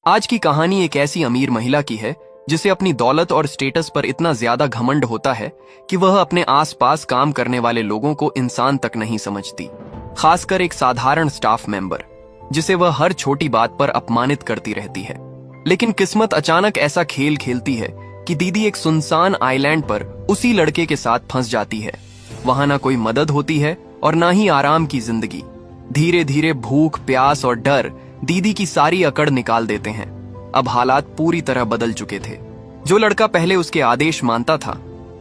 आज की कहानी एक ऐसी अमीर महिला की है जिसे अपनी दौलत और स्टेटस पर इतना ज्यादा घमंड होता है कि वह अपने आसपास काम करने वाले लोगों को इंसान तक नहीं समझती, खासकर एक साधारण स्टाफ मेंबर जिसे वह हर छोटी बात पर अपमानित करती रहती है। लेकिन किस्मत अचानक ऐसा खेल खेलती है कि दीदी एक सुनसान आइलैंड पर उसी लड़के के साथ फंस जाती है। वहां ना कोई मदद होती है और ना ही आराम की जिंदगी। धीरे धीरे भूख, प्यास और डर दीदी की सारी अकड़ निकाल देते हैं। अब हालात पूरी तरह बदल चुके थे। जो लड़का पहले उसके आदेश मानता था,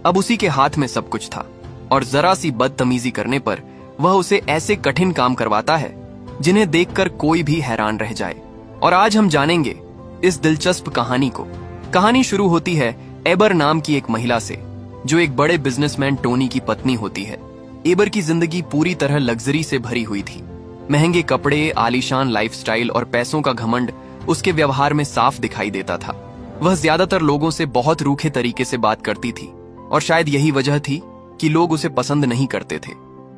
अब उसी के हाथ में सब कुछ था और जरा सी बदतमीजी करने पर वह उसे ऐसे कठिन काम करवाता है जिन्हें देखकर कोई भी हैरान रह जाए। और आज हम जानेंगे इस दिलचस्प कहानी को। कहानी शुरू होती है एबर नाम की एक महिला से, जो एक बड़े बिजनेसमैन टोनी की पत्नी होती है। एबर की जिंदगी पूरी तरह लग्जरी से भरी हुई थी। महंगे कपड़े, आलीशान लाइफस्टाइल और पैसों का घमंड उसके व्यवहार में साफ दिखाई देता था। वह ज्यादातर लोगों से बहुत रूखे तरीके से बात करती थी और शायद यही वजह थी कि लोग उसे पसंद नहीं करते थे।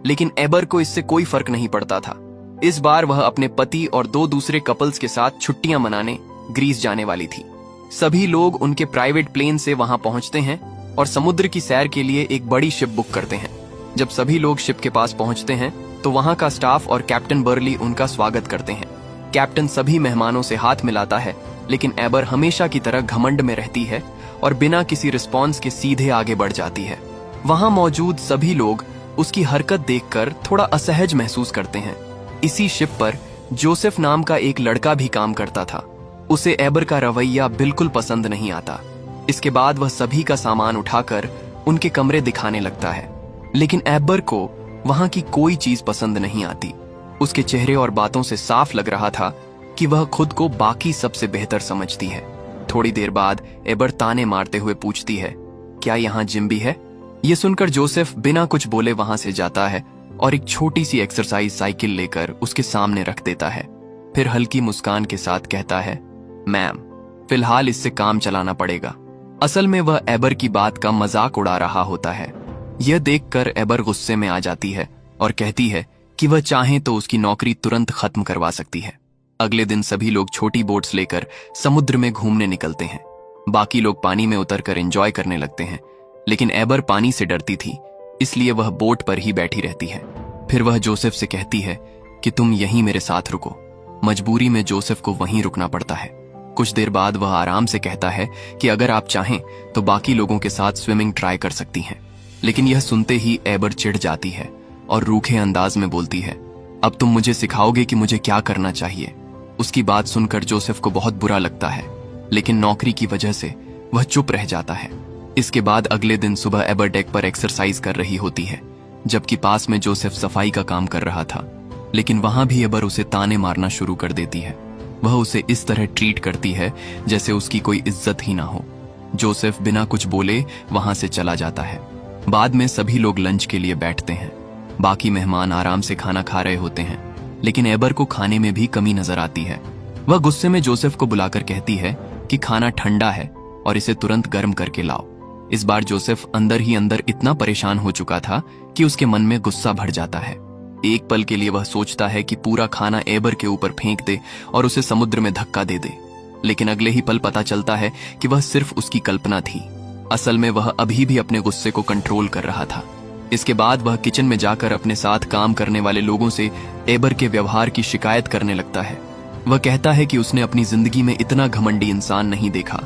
लेकिन एबर को इससे कोई फर्क नहीं पड़ता था। इस बार वह अपने पति और दो दूसरे कपल्स के साथ छुट्टियां मनाने ग्रीस जाने वाली थी। सभी लोग उनके प्राइवेट प्लेन से वहां पहुंचते हैं और समुद्र की सैर के लिए एक बड़ी शिप बुक करते हैं। जब सभी लोग शिप के पास पहुंचते हैं तो वहां का स्टाफ और कैप्टन बर्ली उनका स्वागत करते हैं। कैप्टन सभी मेहमानों से हाथ मिलाता है, लेकिन एबर हमेशा की तरह घमंड में रहती है और बिना किसी रिस्पॉन्स के सीधे आगे बढ़ जाती है। वहां मौजूद सभी लोग उसकी हरकत देखकर थोड़ा असहज महसूस करते हैं। इसी शिप पर जोसेफ नाम का एक लड़का भी काम करता था। उसे एबर का रवैया बिल्कुल पसंद नहीं आता। इसके बाद वह सभी का सामान उठाकर उनके कमरे दिखाने लगता है, लेकिन एबर को वहां की कोई चीज पसंद नहीं आती। उसके चेहरे और बातों से साफ लग रहा था कि वह खुद को बाकी सबसे बेहतर समझती है। थोड़ी देर बाद एबर ताने मारते हुए पूछती है, क्या यहाँ जिम भी है? ये सुनकर जोसेफ बिना कुछ बोले वहां से जाता है और एक छोटी सी एक्सरसाइज साइकिल लेकर उसके सामने रख देता है। फिर हल्की मुस्कान के साथ कहता है, मैम, फिलहाल इससे काम चलाना पड़ेगा। असल में वह एबर की बात का मजाक उड़ा रहा होता है। यह देखकर एबर गुस्से में आ जाती है और कहती है कि वह चाहे तो उसकी नौकरी तुरंत खत्म करवा सकती है। अगले दिन सभी लोग छोटी बोट्स लेकर समुद्र में घूमने निकलते हैं। बाकी लोग पानी में उतरकर एंजॉय करने लगते हैं, लेकिन एबर पानी से डरती थी, इसलिए वह बोट पर ही बैठी रहती है। फिर वह जोसेफ से कहती है कि तुम यहीं मेरे साथ रुको। मजबूरी में जोसेफ को वहीं रुकना पड़ता है। कुछ देर बाद वह आराम से कहता है कि अगर आप चाहें तो बाकी लोगों के साथ स्विमिंग ट्राई कर सकती हैं। लेकिन यह सुनते ही एबर चिढ़ जाती है और रूखे अंदाज में बोलती है, अब तुम मुझे सिखाओगे कि मुझे क्या करना चाहिए। उसकी बात सुनकर जोसेफ को बहुत बुरा लगता है, लेकिन नौकरी की वजह से वह चुप रह जाता है। इसके बाद अगले दिन सुबह एबर डेक पर एक्सरसाइज कर रही होती है, जबकि पास में जोसेफ सफाई का काम कर रहा था। लेकिन वहां भी एबर उसे ताने मारना शुरू कर देती है। वह उसे इस तरह ट्रीट करती है जैसे उसकी कोई इज्जत ही ना हो। जोसेफ बिना कुछ बोले वहां से चला जाता है। बाद में सभी लोग लंच के लिए बैठते हैं। बाकी मेहमान आराम से खाना खा रहे होते हैं, लेकिन एबर को खाने में भी कमी नजर आती है। वह गुस्से में जोसेफ को बुलाकर कहती है कि खाना ठंडा है और इसे तुरंत गर्म करके लाओ। इस बार जोसेफ अंदर ही अंदर इतना परेशान हो चुका था कि उसके मन में गुस्सा भर जाता है। एक पल के लिए वह सोचता है कि पूरा खाना एबर के ऊपर फेंक दे और उसे समुद्र में धक्का दे दे, लेकिन अगले ही पल पता चलता है कि वह सिर्फ उसकी कल्पना थी। असल में वह अभी भी अपने गुस्से को कंट्रोल कर रहा था। इसके बाद वह किचन में जाकर अपने साथ काम करने वाले लोगों से एबर के व्यवहार की शिकायत करने लगता है। वह कहता है कि उसने अपनी जिंदगी में इतना घमंडी इंसान नहीं देखा।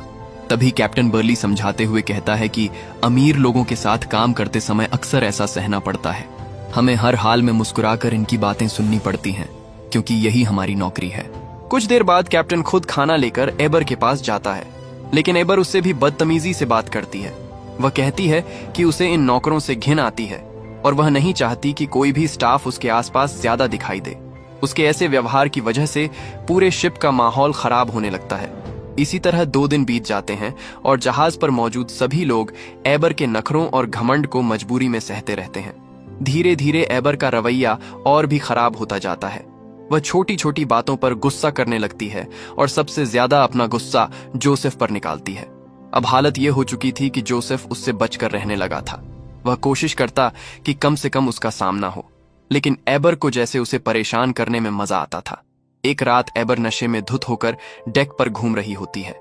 तभी कैप्टन बर्ली समझाते हुए कहता है कि अमीर लोगों के साथ काम करते समय अक्सर ऐसा सहना पड़ता है। हमें हर हाल में मुस्कुराकर इनकी बातें सुननी पड़ती हैं, क्योंकि यही हमारी नौकरी है। कुछ देर बाद कैप्टन खुद खाना लेकर एबर के पास जाता है, लेकिन एबर उससे भी बदतमीजी से बात करती है। वह कहती है कि उसे इन नौकरों से घिन आती है और वह नहीं चाहती कि कोई भी स्टाफ उसके आसपास ज्यादा दिखाई दे। उसके ऐसे व्यवहार की वजह से पूरे शिप का माहौल खराब होने लगता है। इसी तरह 2 दिन बीत जाते हैं और जहाज पर मौजूद सभी लोग एबर के नखरों और घमंड को मजबूरी में सहते रहते हैं। धीरे धीरे एबर का रवैया और भी खराब होता जाता है। वह छोटी छोटी बातों पर गुस्सा करने लगती है और सबसे ज्यादा अपना गुस्सा जोसेफ पर निकालती है। अब हालत यह हो चुकी थी कि जोसेफ उससे बचकर रहने लगा था। वह कोशिश करता कि कम से कम उसका सामना हो, लेकिन एबर को जैसे उसे परेशान करने में मजा आता था। एक रात एबर नशे में धुत होकर डेक पर घूम रही होती है।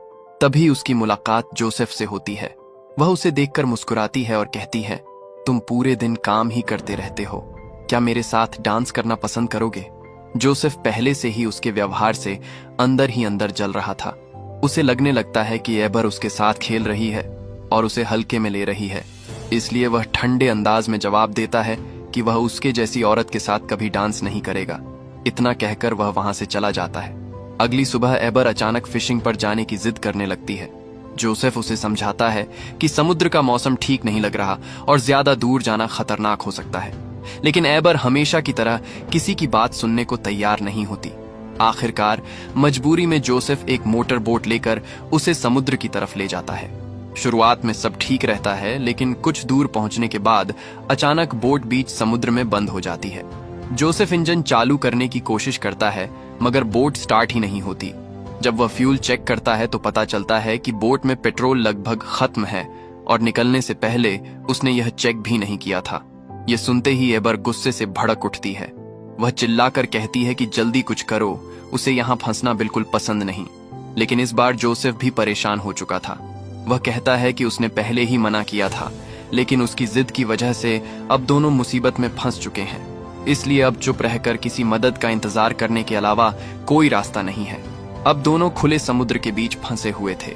तभी उसकी मुलाकात जोसेफ से होती है। वह उसे देखकर मुस्कुराती है और कहती है, तुम पूरे दिन काम ही करते रहते हो, क्या मेरे साथ डांस करना पसंद करोगे? जोसेफ पहले से ही उसके व्यवहार से अंदर ही अंदर जल रहा था। उसे लगने लगता है कि एबर उसके साथ खेल रही है और उसे हल्के में ले रही है। इसलिए वह ठंडे अंदाज में जवाब देता है कि वह उसके जैसी औरत के साथ कभी डांस नहीं करेगा। इतना कहकर वह वहां से चला जाता है। अगली सुबह एबर अचानक फिशिंग पर जाने की जिद करने लगती है। जोसेफ उसे समझाता है कि समुद्र का मौसम ठीक नहीं लग रहा और ज्यादा दूर जाना खतरनाक हो सकता है, लेकिन एबर हमेशा की तरह किसी की बात सुनने को तैयार नहीं होती। आखिरकार मजबूरी में जोसेफ एक मोटर बोट लेकर उसे समुद्र की तरफ ले जाता है। शुरुआत में सब ठीक रहता है, लेकिन कुछ दूर पहुंचने के बाद अचानक बोट बीच समुद्र में बंद हो जाती है। जोसेफ इंजन चालू करने की कोशिश करता है, मगर बोट स्टार्ट ही नहीं होती। जब वह फ्यूल चेक करता है तो पता चलता है कि बोट में पेट्रोल लगभग खत्म है और निकलने से पहले उसने यह चेक भी नहीं किया था। यह सुनते ही एबर गुस्से से भड़क उठती है। वह चिल्लाकर कहती है कि जल्दी कुछ करो, उसे यहाँ फंसना बिल्कुल पसंद नहीं। लेकिन इस बार जोसेफ भी परेशान हो चुका था। वह कहता है कि उसने पहले ही मना किया था, लेकिन उसकी जिद की वजह से अब दोनों मुसीबत में फंस चुके हैं। इसलिए अब चुप रहकर किसी मदद का इंतजार करने के अलावा कोई रास्ता नहीं है। अब दोनों खुले समुद्र के बीच फंसे हुए थे।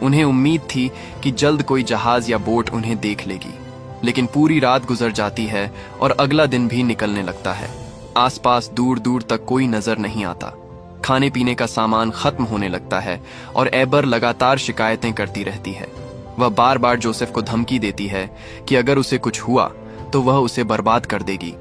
उन्हें उम्मीद थी कि जल्द कोई जहाज या बोट उन्हें देख लेगी, लेकिन पूरी रात गुजर जाती है और अगला दिन भी निकलने लगता है। आसपास दूर दूर तक कोई नजर नहीं आता। खाने पीने का सामान खत्म होने लगता है और एबर लगातार शिकायतें करती रहती है। वह बार बार जोसेफ को धमकी देती है कि अगर उसे कुछ हुआ तो वह उसे बर्बाद कर देगी।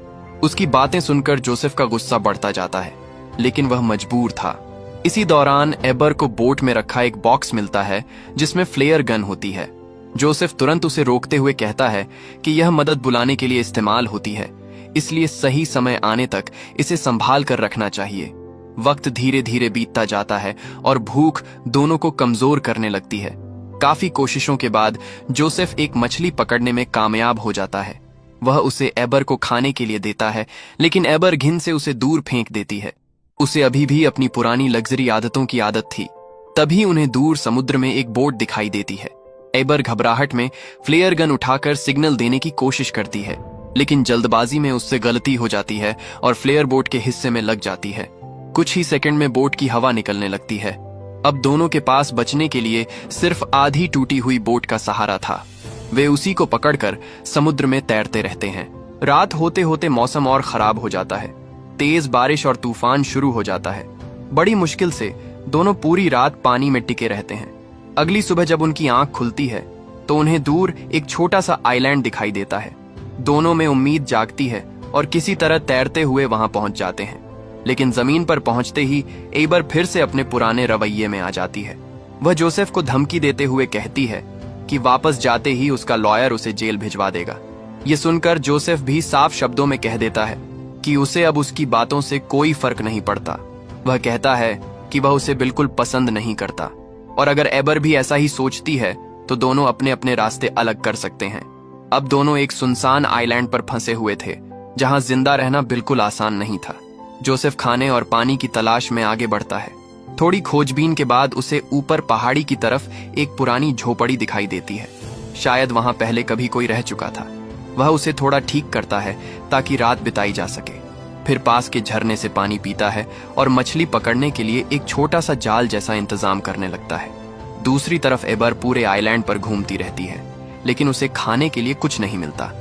उसकी बातें सुनकर जोसेफ का गुस्सा बढ़ता जाता है, लेकिन वह मजबूर था। इसी दौरान एबर को बोट में रखा एक बॉक्स मिलता है जिसमें फ्लेयर गन होती है। जोसेफ तुरंत उसे रोकते हुए कहता है कि यह मदद बुलाने के लिए इस्तेमाल होती है, इसलिए सही समय आने तक इसे संभाल कर रखना चाहिए। वक्त धीरे धीरे बीतता जाता है और भूख दोनों को कमजोर करने लगती है। काफी कोशिशों के बाद जोसेफ एक मछली पकड़ने में कामयाब हो जाता है। वह उसे एबर को खाने के लिए देता है, लेकिन एबर घिन से उसे दूर फेंक देती है। उसे अभी भी अपनी पुरानी लग्जरी आदतों की आदत थी। तभी उन्हें दूर समुद्र में एक बोट दिखाई देती है। एबर घबराहट में फ्लेयर गन उठाकर सिग्नल देने की कोशिश करती है, लेकिन जल्दबाजी में उससे गलती हो जाती है और फ्लेयर बोट के हिस्से में लग जाती है। कुछ ही सेकंड में बोट की हवा निकलने लगती है। अब दोनों के पास बचने के लिए सिर्फ आधी टूटी हुई बोट का सहारा था। वे उसी को पकड़कर समुद्र में तैरते रहते हैं। रात होते होते मौसम और खराब हो जाता है। तेज बारिश और तूफान शुरू हो जाता है। बड़ी मुश्किल से दोनों पूरी रात पानी में टिके रहते हैं। अगली सुबह जब उनकी आंख खुलती है तो उन्हें दूर एक छोटा सा आइलैंड दिखाई देता है। दोनों में उम्मीद जागती है और किसी तरह तैरते हुए वहां पहुंच जाते हैं। लेकिन जमीन पर पहुंचते ही एबर फिर से अपने पुराने रवैये में आ जाती है। वह जोसेफ को धमकी देते हुए कहती है कि वापस जाते ही उसका लॉयर उसे जेल भिजवा देगा। ये सुनकर जोसेफ भी साफ शब्दों में कह देता है कि उसे अब उसकी बातों से कोई फर्क नहीं पड़ता। वह कहता है कि वह उसे बिल्कुल पसंद नहीं करता और अगर एबर भी ऐसा ही सोचती है तो दोनों अपने अपने रास्ते अलग कर सकते हैं। अब दोनों एक सुनसान आइलैंड पर फंसे हुए थे, जहां जिंदा रहना बिल्कुल आसान नहीं था। जोसेफ खाने और पानी की तलाश में आगे बढ़ता है। थोड़ी खोजबीन के बाद उसे ऊपर पहाड़ी की तरफ एक पुरानी झोपड़ी दिखाई देती है। शायद वहां पहले कभी कोई रह चुका था। वह उसे थोड़ा ठीक करता है ताकि रात बिताई जा सके। फिर पास के झरने से पानी पीता है और मछली पकड़ने के लिए एक छोटा सा जाल जैसा इंतजाम करने लगता है। दूसरी तरफ एबर पूरे आइलैंड पर घूमती रहती है, लेकिन उसे खाने के लिए कुछ नहीं मिलता।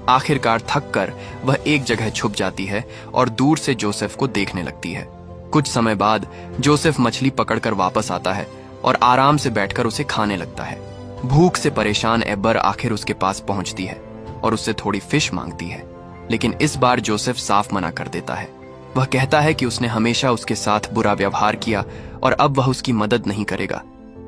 आखिरकार थक कर वह एक जगह छुप जाती है और दूर से जोसेफ को देखने लगती है। कुछ समय बाद जोसेफ मछली पकड़कर वापस आता है और आराम से बैठकर उसे खाने लगता है। भूख से परेशान एबर आखिर उसके पास पहुंचती है और उससे थोड़ी फिश मांगती है, लेकिन इस बार जोसेफ साफ मना कर देता है। वह कहता है कि उसने हमेशा उसके साथ बुरा व्यवहार किया और अब वह उसकी मदद नहीं करेगा।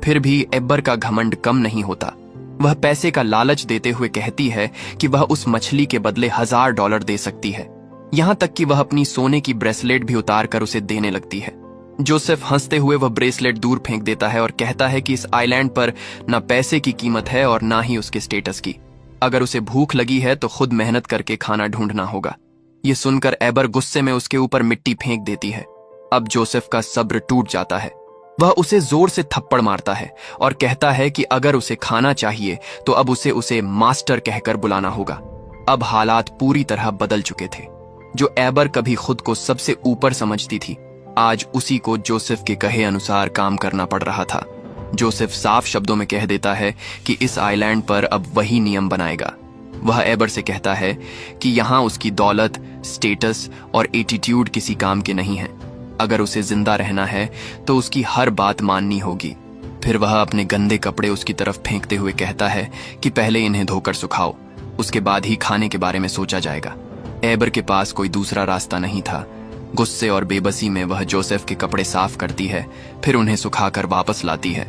फिर भी एबर का घमंड कम नहीं होता। वह पैसे का लालच देते हुए कहती है कि वह उस मछली के बदले $1000 दे सकती है। यहां तक कि वह अपनी सोने की ब्रेसलेट भी उतार कर उसे देने लगती है। जोसेफ हंसते हुए वह ब्रेसलेट दूर फेंक देता है और कहता है कि इस आइलैंड पर न पैसे की कीमत है और ना ही उसके स्टेटस की। अगर उसे भूख लगी है तो खुद मेहनत करके खाना ढूंढना होगा। ये सुनकर एबर गुस्से में उसके ऊपर मिट्टी फेंक देती है। अब जोसेफ का सब्र टूट जाता है। वह उसे जोर से थप्पड़ मारता है और कहता है कि अगर उसे खाना चाहिए तो अब उसे मास्टर कहकर बुलाना होगा। अब हालात पूरी तरह बदल चुके थे। जो एबर कभी खुद को सबसे ऊपर समझती थी, आज उसी को जोसेफ के कहे अनुसार काम करना पड़ रहा था। जोसेफ साफ शब्दों में कह देता है कि इस आइलैंड पर अब वही नियम बनाएगा। वह एबर से कहता है कि यहां उसकी दौलत, स्टेटस और एटीट्यूड किसी काम के नहीं है। अगर उसे जिंदा रहना है तो उसकी हर बात माननी होगी। फिर वह अपने गंदे कपड़े उसकी तरफ फेंकते हुए कहता है कि पहले इन्हें धोकर सुखाओ, उसके बाद ही खाने के बारे में सोचा जाएगा। एबर के पास कोई दूसरा रास्ता नहीं था। गुस्से और बेबसी में वह जोसेफ के कपड़े साफ करती है, फिर उन्हें सुखाकर वापस लाती है।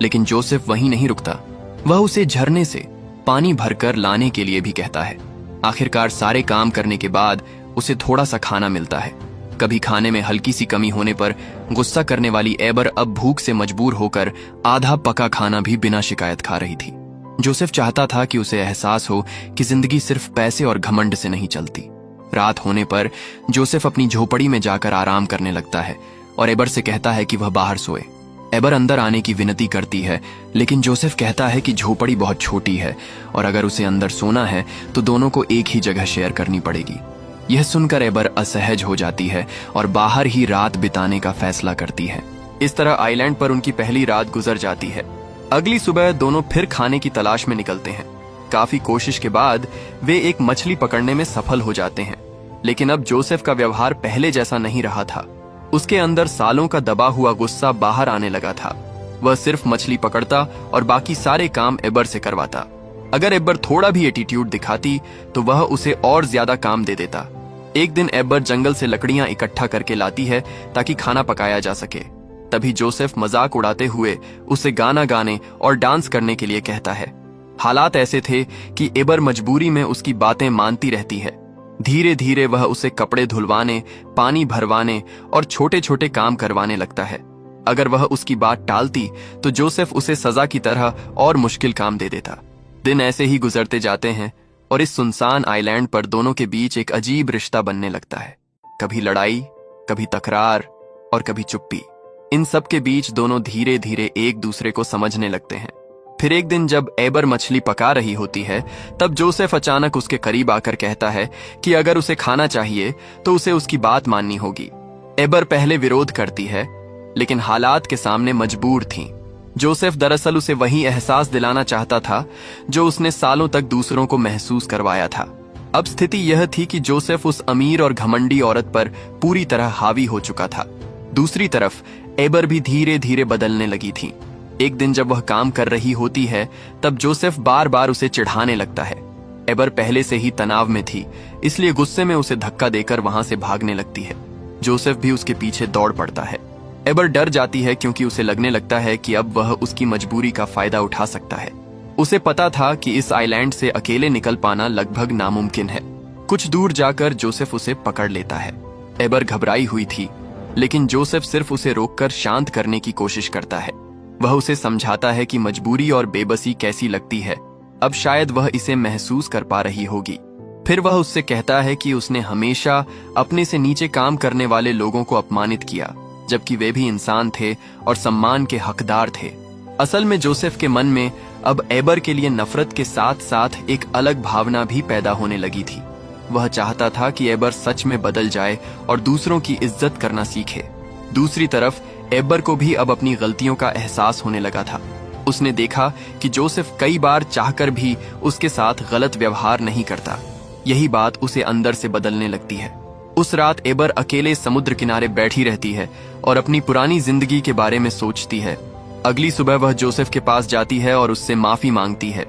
लेकिन जोसेफ वहीं नहीं रुकता। वह उसे झरने से पानी भरकर लाने के लिए भी कहता है। आखिरकार सारे काम करने के बाद उसे थोड़ा सा खाना मिलता है। कभी खाने में हल्की सी कमी होने पर गुस्सा करने वाली एबर अब भूख से मजबूर होकर आधा पका खाना भी बिना शिकायत खा रही थी। जोसेफ चाहता था कि उसे एहसास हो कि जिंदगी सिर्फ पैसे और घमंड से नहीं चलती। रात होने पर जोसेफ अपनी झोपड़ी में जाकर आराम करने लगता है और एबर से कहता है कि वह बाहर सोए। एबर अंदर आने की विनती करती है, लेकिन जोसेफ कहता है कि झोपड़ी बहुत छोटी है और अगर उसे अंदर सोना है तो दोनों को एक ही जगह शेयर करनी पड़ेगी। यह सुनकर एबर असहज हो जाती है और बाहर ही रात बिताने का फैसला करती है। इस तरह आइलैंड पर उनकी पहली रात गुजर जाती है। अगली सुबह दोनों फिर खाने की तलाश में निकलते हैं। काफी कोशिश के बाद वे एक मछली पकड़ने में सफल हो जाते हैं, लेकिन अब जोसेफ का व्यवहार पहले जैसा नहीं रहा था। उसके अंदर सालों का दबा हुआ गुस्सा बाहर आने लगा था। वह सिर्फ मछली पकड़ता और बाकी सारे काम एबर से करवाता। अगर एबर थोड़ा भी एटीट्यूड दिखाती तो वह उसे और ज्यादा काम दे देता। एक दिन एबर जंगल से लकड़ियां इकट्ठा करके लाती है ताकि खाना पकाया जा सके। तभी जोसेफ मजाक उड़ाते हुए उसे गाना गाने और डांस करने के लिए कहता है। हालात ऐसे थे कि एबर मजबूरी में उसकी बातें मानती रहती है। धीरे धीरे वह उसे कपड़े धुलवाने, पानी भरवाने और छोटे छोटे काम करवाने लगता है। अगर वह उसकी बात टालती तो जोसेफ उसे सजा की तरह और मुश्किल काम दे देता। दिन ऐसे ही गुजरते जाते हैं और इस सुनसान आइलैंड पर दोनों के बीच एक अजीब रिश्ता बनने लगता है। कभी लड़ाई, कभी तकरार और कभी चुप्पी। इन सब के बीच दोनों धीरे धीरे एक दूसरे को समझने लगते हैं। फिर एक दिन जब एबर मछली पका रही होती है, तब जोसेफ अचानक उसके करीब आकर कहता है कि अगर उसे खाना चाहिए तो उसे उसकी बात माननी होगी। एबर पहले विरोध करती है, लेकिन हालात के सामने मजबूर थी। जोसेफ दरअसल उसे वही एहसास दिलाना चाहता था जो उसने सालों तक दूसरों को महसूस करवाया था। अब स्थिति यह थी कि जोसेफ उस अमीर और घमंडी औरत पर पूरी तरह हावी हो चुका था। दूसरी तरफ एबर भी धीरे धीरे बदलने लगी थी। एक दिन जब वह काम कर रही होती है, तब जोसेफ बार बार उसे चिढ़ाने लगता है। एबर पहले से ही तनाव में थी, इसलिए गुस्से में उसे धक्का देकर वहां से भागने लगती है। जोसेफ भी उसके पीछे दौड़ पड़ता है। एबर डर जाती है क्योंकि उसे लगने लगता है कि अब वह उसकी मजबूरी का फायदा उठा सकता है। उसे पता था कि इस आइलैंड से अकेले निकल पाना लगभग नामुमकिन है। कुछ दूर जाकर जोसेफ उसे पकड़ लेता है। एबर घबराई हुई थी, लेकिन जोसेफ सिर्फ उसे रोककर शांत करने की कोशिश करता है। वह उसे समझाता है कि मजबूरी और बेबसी कैसी लगती है। अब शायद वह इसे महसूस कर पा रही होगी। फिर वह उससे कहता है कि उसने हमेशा अपने से नीचे काम करने वाले लोगों को अपमानित किया, जबकि वे भी इंसान थे और सम्मान के हकदार थे। असल में जोसेफ के मन में अब एबर के लिए नफरत के साथ साथ एक अलग भावना भी पैदा होने लगी थी। वह चाहता था कि एबर सच में बदल जाए और दूसरों की इज्जत करना सीखे। दूसरी तरफ एबर को भी अब अपनी गलतियों का एहसास होने लगा था। उसने देखा कि जोसेफ कई बार चाहकर भी उसके साथ गलत व्यवहार नहीं करता। यही बात उसे अंदर से बदलने लगती है। उस रात एबर अकेले समुद्र किनारे बैठी रहती है और अपनी पुरानी जिंदगी के बारे में सोचती है। अगली सुबह वह जोसेफ के पास जाती है और उससे माफी मांगती है।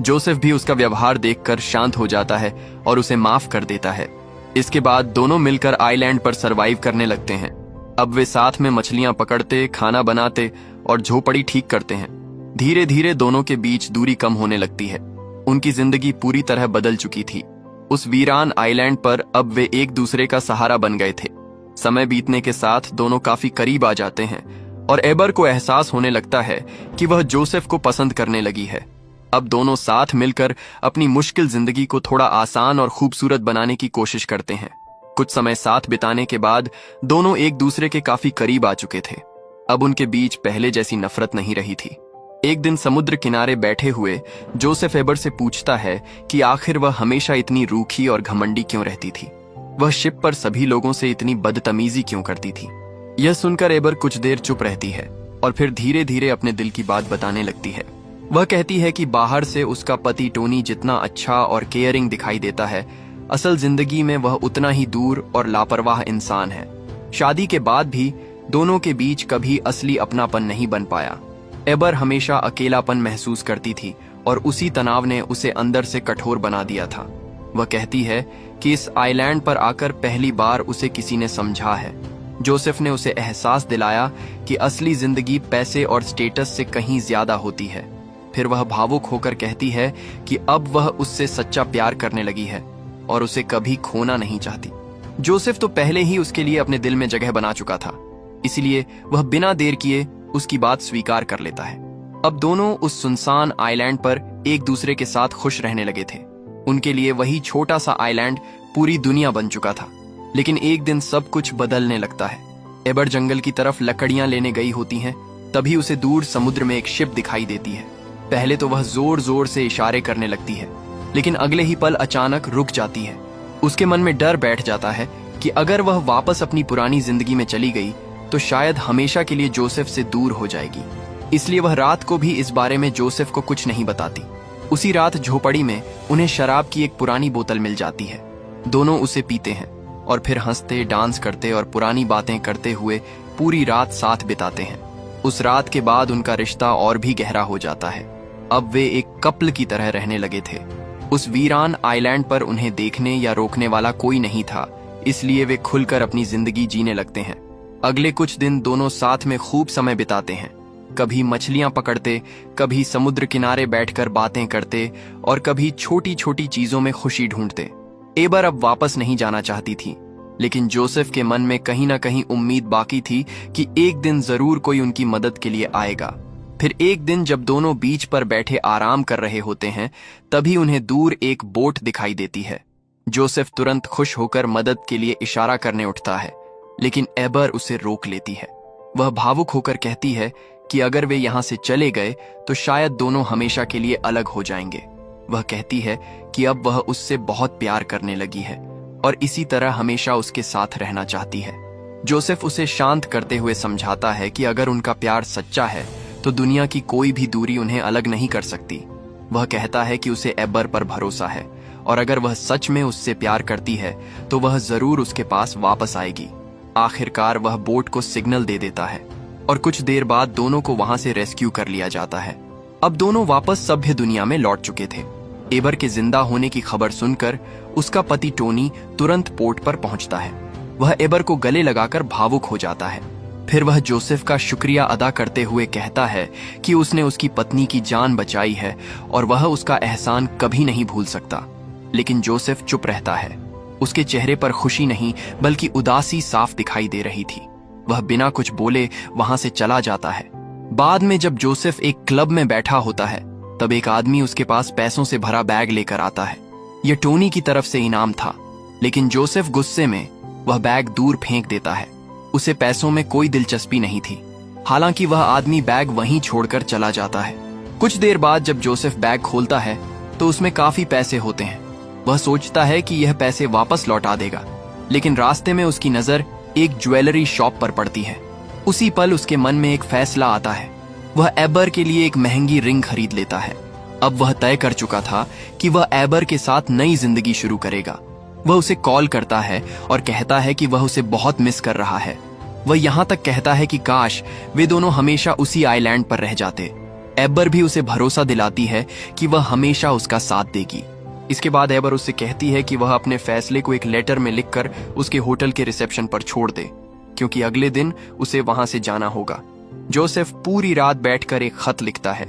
जोसेफ भी उसका व्यवहार देखकर शांत हो जाता है और उसे माफ कर देता है। इसके बाद दोनों मिलकर आइलैंड पर सरवाइव करने लगते हैं। अब वे साथ में मछलियां पकड़ते, खाना बनाते और झोपड़ी ठीक करते हैं। धीरे धीरे दोनों के बीच दूरी कम होने लगती है। उनकी जिंदगी पूरी तरह बदल चुकी थी। उस वीरान आइलैंड पर अब वे एक दूसरे का सहारा बन गए थे। समय बीतने के साथ दोनों काफी करीब आ जाते हैं और एबर को एहसास होने लगता है कि वह जोसेफ को पसंद करने लगी है। अब दोनों साथ मिलकर अपनी मुश्किल जिंदगी को थोड़ा आसान और खूबसूरत बनाने की कोशिश करते हैं। कुछ समय साथ बिताने के बाद दोनों एक दूसरे के काफी करीब आ चुके थे। अब उनके बीच पहले जैसी नफरत नहीं रही थी। एक दिन समुद्र किनारे बैठे हुए जोसेफ एबर से पूछता है कि आखिर वह हमेशा इतनी रूखी और घमंडी क्यों रहती थी। वह शिप पर सभी लोगों से इतनी बदतमीजी क्यों करती थी। यह सुनकर एबर कुछ देर चुप रहती है और फिर धीरे धीरे अपने दिल की बात बताने लगती है। वह कहती है कि बाहर से उसका पति टोनी जितना अच्छा और केयरिंग दिखाई देता है, असल जिंदगी में वह उतना ही दूर और लापरवाह इंसान है। शादी के बाद भी दोनों के बीच कभी असली अपनापन नहीं बन पाया। एबर हमेशा अकेलापन महसूस करती थी और उसी तनाव ने उसे अंदर से कठोर बना दिया था। वह कहती है कि इस आइलैंड पर आकर पहली बार उसे किसी ने समझा है। जोसेफ ने उसे एहसास दिलाया कि असली जिंदगी पैसे और स्टेटस से कहीं ज्यादा होती है। फिर वह भावुक होकर कहती है कि अब वह उससे सच्चा प्यार करने लगी है और उसे कभी खोना नहीं चाहती। जोसेफ तो पहले ही उसके लिए अपने दिल में जगह बना चुका था, इसलिए वह बिना देर किए उसकी बात स्वीकार कर लेता है। अब दोनों उस सुनसान आइलैंड पर एक दूसरे के साथ खुश रहने लगे थे। उनके लिए वही छोटा सा आइलैंड पूरी दुनिया बन चुका था। लेकिन एक दिन सब कुछ बदलने लगता है। एबर जंगल की तरफ लकड़ियां लेने गई होती हैं, तभी उसे दूर समुद्र में एक शिप दिखाई देती है। पहले तो वह जोर जोर से इशारे करने लगती है, लेकिन अगले ही पल अचानक रुक जाती है। उसके मन में डर बैठ जाता है कि अगर वह वापस अपनी पुरानी जिंदगी में चली गई तो शायद हमेशा के लिए जोसेफ से दूर हो जाएगी। इसलिए वह रात को भी इस बारे में जोसेफ को कुछ नहीं बताती। उसी रात झोपड़ी में उन्हें शराब की एक पुरानी बोतल मिल जाती है। दोनों उसे पीते हैं और फिर हंसते, डांस करते और पुरानी बातें करते हुए पूरी रात साथ बिताते हैं। उस रात के बाद उनका रिश्ता और भी गहरा हो जाता है। अब वे एक कपल की तरह रहने लगे थे। उस वीरान आइलैंड पर उन्हें देखने या रोकने वाला कोई नहीं था, इसलिए वे खुलकर अपनी जिंदगी जीने लगते हैं। अगले कुछ दिन दोनों साथ में खूब समय बिताते हैं। कभी मछलियां पकड़ते, कभी समुद्र किनारे बैठकर बातें करते और कभी छोटी छोटी चीजों में खुशी ढूंढते। एबर अब वापस नहीं जाना चाहती थी, लेकिन जोसेफ के मन में कहीं ना कहीं उम्मीद बाकी थी कि एक दिन जरूर कोई उनकी मदद के लिए आएगा। फिर एक दिन जब दोनों बीच पर बैठे आराम कर रहे होते हैं, तभी उन्हें दूर एक बोट दिखाई देती है। जोसेफ तुरंत खुश होकर मदद के लिए इशारा करने उठता है, लेकिन एबर उसे रोक लेती है। वह भावुक होकर कहती है कि अगर वे यहां से चले गए तो शायद दोनों हमेशा के लिए अलग हो जाएंगे। वह कहती है कि अब वह उससे बहुत प्यार करने लगी है और इसी तरह हमेशा उसके साथ रहना चाहती है। जोसेफ उसे शांत करते हुए समझाता है कि अगर उनका प्यार सच्चा है तो दुनिया की कोई भी दूरी उन्हें अलग नहीं कर सकती। वह कहता है कि उसे एबर पर भरोसा है और अगर वह सच में उससे प्यार करती है तो वह जरूर उसके पास वापस आएगी। आखिरकार वह बोट को सिग्नल दे देता है और कुछ देर बाद दोनों को वहां से रेस्क्यू कर लिया जाता है। अब दोनों वापस सभ्य दुनिया में लौट चुके थे। एबर के जिंदा होने की खबर सुनकर उसका पति टोनी तुरंत पोर्ट पर पहुंचता है। वह एबर को गले लगाकर भावुक हो जाता है। फिर वह जोसेफ का शुक्रिया अदा करते हुए कहता है कि उसने उसकी पत्नी की जान बचाई है और वह उसका एहसान कभी नहीं भूल सकता। लेकिन जोसेफ चुप रहता है। उसके चेहरे पर खुशी नहीं बल्कि उदासी साफ दिखाई दे रही थी। वह बिना कुछ बोले वहां से चला जाता है। बाद में जब जोसेफ एक क्लब में बैठा होता है, तब एक आदमी उसके पास पैसों से भरा बैग लेकर आता है। यह टोनी की तरफ से इनाम था, लेकिन जोसेफ गुस्से में वह बैग दूर फेंक देता है। उसे पैसों में कोई दिलचस्पी नहीं थी। हालांकि वह आदमी बैग वहीं छोड़कर चला जाता है। कुछ देर बाद जब जोसेफ बैग खोलता है तो उसमें काफी पैसे होते हैं। वह सोचता है कि यह पैसे वापस लौटा देगा, लेकिन रास्ते में उसकी नजर एक ज्वेलरी शॉप पर पड़ती है। उसी पल उसके मन में एक फैसला आता है। वह एबर के लिए एक महंगी रिंग खरीद लेता है। अब वह तय कर चुका था कि वह एबर के साथ नई जिंदगी शुरू करेगा। वह उसे कॉल करता है और कहता है कि वह उसे बहुत मिस कर रहा है। वह यहाँ तक कहता है कि काश वे दोनों हमेशा उसी आइलैंड पर रह जाते। एबर भी उसे भरोसा दिलाती है कि वह हमेशा उसका साथ देगी। इसके बाद एबर उससे कहती है कि वह अपने फैसले को एक लेटर में लिखकर उसके होटल के रिसेप्शन पर छोड़ दे, क्योंकि अगले दिन उसे वहां से जाना होगा। जोसेफ पूरी रात बैठकर एक खत लिखता है।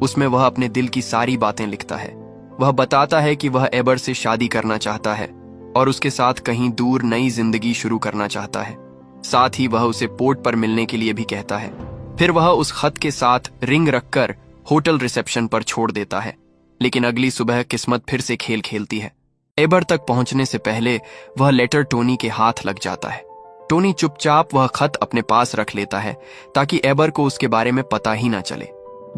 उसमें वह अपने दिल की सारी बातें लिखता है। वह बताता है कि वह एबर से शादी करना चाहता है और उसके साथ कहीं दूर नई जिंदगी शुरू करना चाहता है। साथ ही वह उसे पोर्ट पर मिलने के लिए भी कहता है। फिर वह उस खत के साथ रिंग रखकर होटल रिसेप्शन पर छोड़ देता है। लेकिन अगली सुबह किस्मत फिर से खेल खेलती है। एबर तक पहुंचने से पहले वह लेटर टोनी के हाथ लग जाता है। टोनी चुपचाप वह खत अपने पास रख लेता है ताकि एबर को उसके बारे में पता ही ना चले।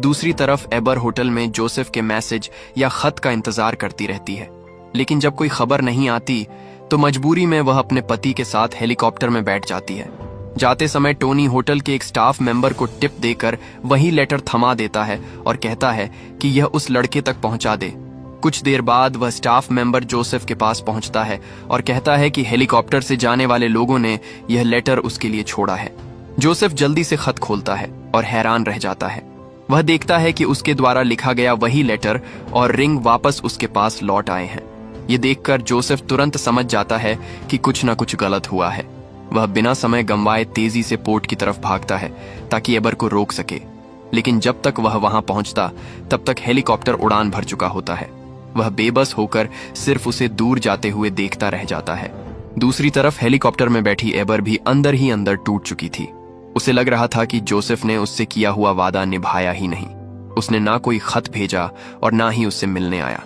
दूसरी तरफ एबर होटल में जोसेफ के मैसेज या खत का इंतजार करती रहती है, लेकिन जब कोई खबर नहीं आती तो मजबूरी में वह अपने पति के साथ हेलीकॉप्टर में बैठ जाती है। जाते समय टोनी होटल के एक स्टाफ मेंबर को टिप देकर वही लेटर थमा देता है और कहता है कि यह उस लड़के तक पहुंचा दे। कुछ देर बाद वह स्टाफ मेंबर जोसेफ के पास पहुंचता है और कहता है कि हेलीकॉप्टर से जाने वाले लोगों ने यह लेटर उसके लिए छोड़ा है। जोसेफ जल्दी से खत खोलता है और हैरान रह जाता है। वह देखता है कि उसके द्वारा लिखा गया वही लेटर और रिंग वापस उसके पास लौट आए हैं। ये देखकर जोसेफ तुरंत समझ जाता है कि कुछ ना कुछ गलत हुआ है। वह बिना समय गंवाए तेजी से पोर्ट की तरफ भागता है ताकि एबर को रोक सके, लेकिन जब तक वह वहां पहुंचता तब तक हेलीकॉप्टर उड़ान भर चुका होता है। वह बेबस होकर सिर्फ उसे दूर जाते हुए देखता रह जाता है। दूसरी तरफ हेलीकॉप्टर में बैठी एबर भी अंदर ही अंदर टूट चुकी थी। उसे लग रहा था कि जोसेफ ने उससे किया हुआ वादा निभाया ही नहीं। उसने ना कोई खत भेजा और ना ही उससे मिलने आया।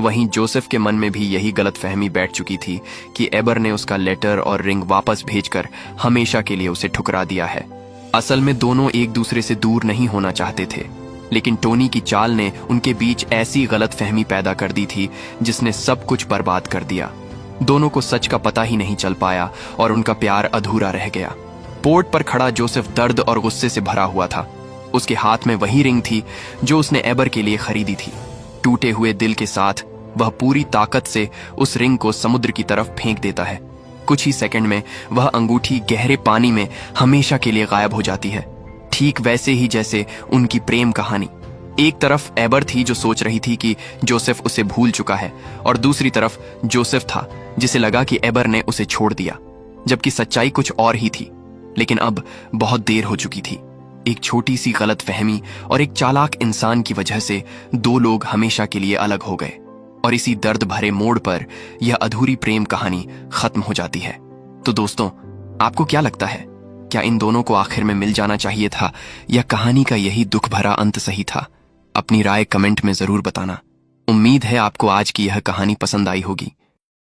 वहीं जोसेफ के मन में भी यही गलतफहमी बैठ चुकी थी कि एबर ने उसका लेटर और रिंग वापस भेजकर हमेशा के लिए उसे ठुकरा दिया है। असल में दोनों एक दूसरे से दूर नहीं होना चाहते थे, लेकिन टोनी की चाल ने उनके बीच ऐसी गलतफहमी पैदा कर दी थी जिसने सब कुछ बर्बाद कर दिया। दोनों को सच का पता ही नहीं चल पाया और उनका प्यार अधूरा रह गया। पोर्ट पर खड़ा जोसेफ दर्द और गुस्से से भरा हुआ था। उसके हाथ में वही रिंग थी जो उसने एबर के लिए खरीदी थी। टूटे हुए दिल के साथ वह पूरी ताकत से उस रिंग को समुद्र की तरफ फेंक देता है। कुछ ही सेकंड में वह अंगूठी गहरे पानी में हमेशा के लिए गायब हो जाती है, ठीक वैसे ही जैसे उनकी प्रेम कहानी। एक तरफ एबर थी जो सोच रही थी कि जोसेफ उसे भूल चुका है, और दूसरी तरफ जोसेफ था जिसे लगा कि एबर ने उसे छोड़ दिया, जबकि सच्चाई कुछ और ही थी। लेकिन अब बहुत देर हो चुकी थी। एक छोटी सी गलतफहमी और एक चालाक इंसान की वजह से दो लोग हमेशा के लिए अलग हो गए, और इसी दर्द भरे मोड़ पर यह अधूरी प्रेम कहानी खत्म हो जाती है। तो दोस्तों, आपको क्या लगता है? क्या इन दोनों को आखिर में मिल जाना चाहिए था, या कहानी का यही दुख भरा अंत सही था? अपनी राय कमेंट में जरूर बताना। उम्मीद है आपको आज की यह कहानी पसंद आई होगी।